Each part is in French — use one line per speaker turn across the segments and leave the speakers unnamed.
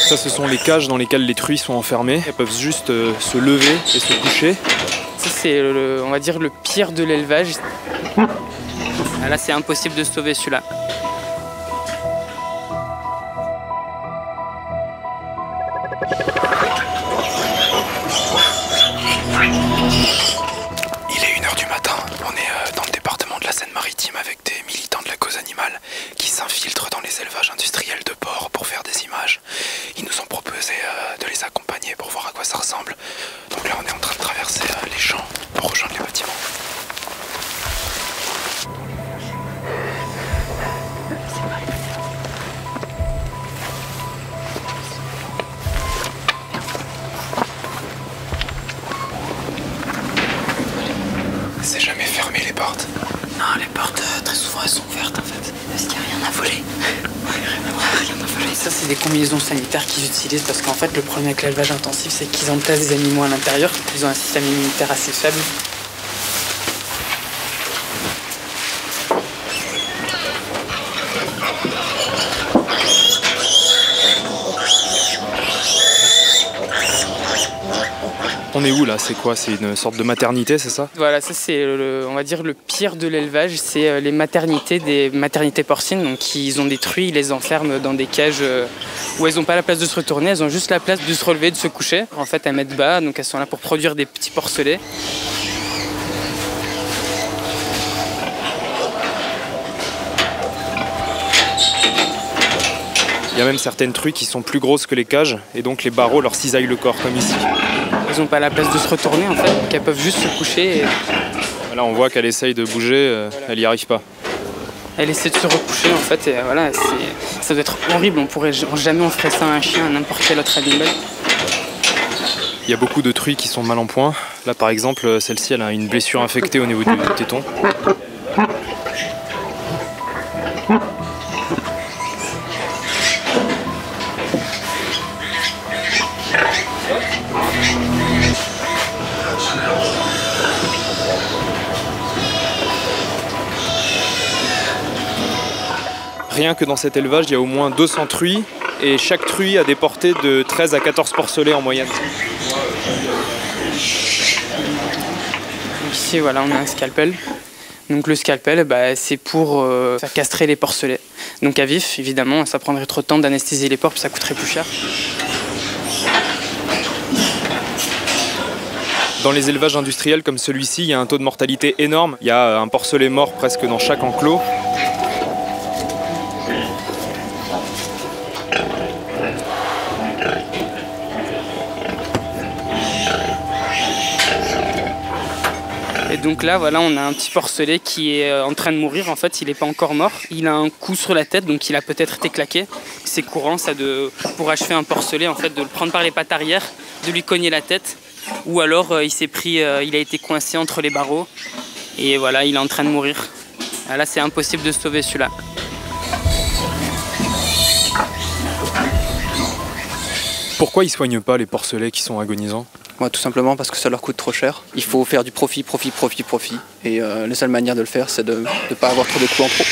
Ça, ce sont les cages dans lesquelles les truies sont enfermées. Elles peuvent juste se lever et se coucher.
Ça, c'est, on va dire, le pire de l'élevage. Là, c'est impossible de sauver celui-là.
Il est 1 h du matin. On est dans le département de la Seine-Maritime avec des militants de la cause animale qui s'infiltrent dans les élevages industriels de porcs pour faire des images. Ils nous ont proposé de les accompagner pour voir à quoi ça ressemble. Donc là, on est en train de traverser les champs pour rejoindre les bâtiments. C'est jamais fermé les portes?
Non, les portes, très souvent, elles sont ouvertes en fait. Est-ce qu'il n'y a rien à voler? Rien à voler. Ça, c'est des combinaisons sanitaires qu'ils utilisent parce qu'en fait, le problème avec l'élevage intensif, c'est qu'ils entassent des animaux à l'intérieur. Ils ont un système immunitaire assez faible.
On est où là? C'est quoi? C'est une sorte de maternité, c'est ça?
Voilà, ça c'est, on va dire, le pire de l'élevage, c'est les maternités, des maternités porcines. Donc ils ont des truies, ils les enferment dans des cages où elles n'ont pas la place de se retourner, elles ont juste la place de se relever, de se coucher. En fait, elles mettent bas, donc elles sont là pour produire des petits porcelets.
Il y a même certaines truies qui sont plus grosses que les cages et donc les barreaux leur cisaillent le corps comme ici.
Elles n'ont pas la place de se retourner en fait, donc elles peuvent juste se coucher.
Là on voit qu'elle essaye de bouger, elle n'y arrive pas.
Elle essaie de se recoucher en fait et voilà, ça doit être horrible, jamais on ferait ça à un chien, à n'importe quel autre animal.
Il y a beaucoup de truies qui sont mal en point. Là par exemple, celle-ci elle a une blessure infectée au niveau du téton. Rien que dans cet élevage, il y a au moins 200 truies et chaque truie a des portées de 13 à 14 porcelets en moyenne.
Ici, voilà, on a un scalpel. Donc le scalpel, c'est pour faire castrer les porcelets. Donc à vif, évidemment, ça prendrait trop de temps d'anesthésier les porcs, puis ça coûterait plus cher.
Dans les élevages industriels comme celui-ci, il y a un taux de mortalité énorme. Il y a un porcelet mort presque dans chaque enclos.
Et donc là, voilà, on a un petit porcelet qui est en train de mourir. En fait, il n'est pas encore mort. Il a un coup sur la tête, donc il a peut-être été claqué. C'est courant, ça, pour achever un porcelet, en fait, de le prendre par les pattes arrière, de lui cogner la tête. Ou alors, il a été coincé entre les barreaux. Et voilà, il est en train de mourir. Là, c'est impossible de sauver celui-là.
Pourquoi ils ne soignent pas les porcelets qui sont agonisants?
Tout simplement parce que ça leur coûte trop cher. Il faut faire du profit. Et la seule manière de le faire, c'est de ne pas avoir trop de coûts en trop.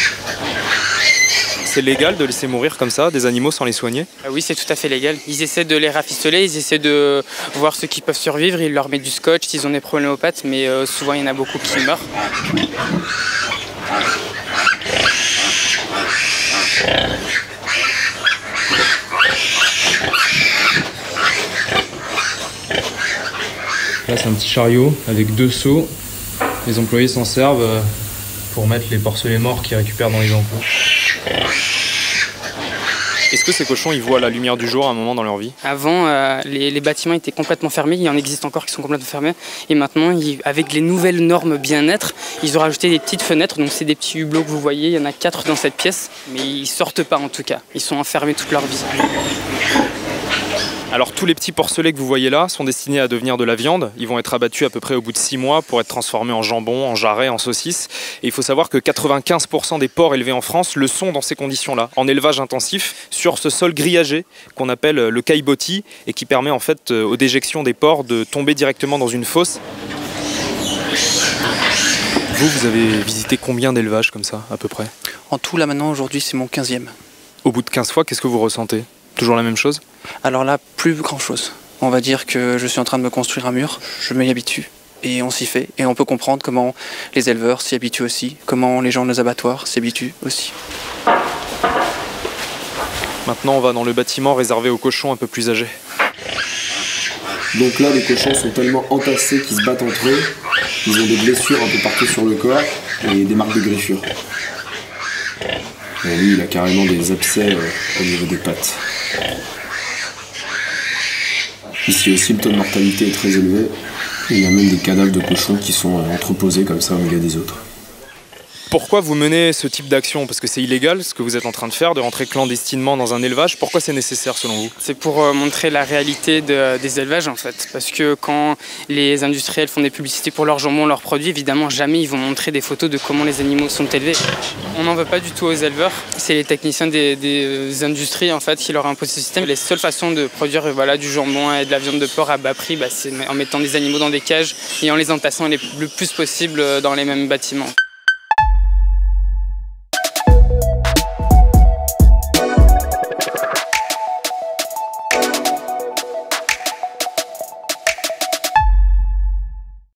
C'est légal de laisser mourir comme ça des animaux sans les soigner?
Oui, c'est tout à fait légal. Ils essaient de les rafistoler, ils essaient de voir ceux qui peuvent survivre, ils leur mettent du scotch s'ils ont des problèmes aux pattes, mais souvent il y en a beaucoup qui meurent.
Là c'est un petit chariot avec 2 seaux. Les employés s'en servent pour mettre les porcelets morts qu'ils récupèrent dans les enclos. Est-ce que ces cochons ils voient la lumière du jour à un moment dans leur vie?
Avant, les bâtiments étaient complètement fermés, il y en existe encore qui sont complètement fermés. Et maintenant, avec les nouvelles normes bien-être, ils ont rajouté des petites fenêtres. Donc c'est des petits hublots que vous voyez, il y en a 4 dans cette pièce. Mais ils sortent pas en tout cas, ils sont enfermés toute leur vie.
Alors tous les petits porcelets que vous voyez là sont destinés à devenir de la viande. Ils vont être abattus à peu près au bout de 6 mois pour être transformés en jambon, en jarret, en saucisse. Et il faut savoir que 95% des porcs élevés en France le sont dans ces conditions-là, en élevage intensif, sur ce sol grillagé qu'on appelle le caillebotis et qui permet en fait aux déjections des porcs de tomber directement dans une fosse. Vous avez visité combien d'élevages comme ça à peu près?
En tout là maintenant aujourd'hui c'est mon 15e.
Au bout de 15 fois, qu'est-ce que vous ressentez? Toujours la même chose?
Alors là, plus grand chose. On va dire que je suis en train de me construire un mur, je m'y habitue. Et on s'y fait, et on peut comprendre comment les éleveurs s'y habituent aussi, comment les gens de nos abattoirs s'y habituent aussi.
Maintenant, on va dans le bâtiment réservé aux cochons un peu plus âgés.
Donc là, les cochons sont tellement entassés qu'ils se battent entre eux. Ils ont des blessures un peu partout sur le corps et des marques de griffures. Et lui, il a carrément des abcès au niveau des pattes. Ici aussi, le taux de mortalité est très élevé. Il y a même des cadavres de cochons qui sont entreposés comme ça au milieu des autres.
Pourquoi vous menez ce type d'action? Parce que c'est illégal ce que vous êtes en train de faire, de rentrer clandestinement dans un élevage. Pourquoi c'est nécessaire selon vous?
C'est pour montrer la réalité des élevages en fait. Parce que quand les industriels font des publicités pour leur jambon, leurs produits, évidemment jamais ils vont montrer des photos de comment les animaux sont élevés. On n'en veut pas du tout aux éleveurs. C'est les techniciens des industries en fait qui leur imposent ce système. Les seules façons de produire du jambon et de la viande de porc à bas prix, c'est en mettant des animaux dans des cages et en les entassant le plus possible dans les mêmes bâtiments.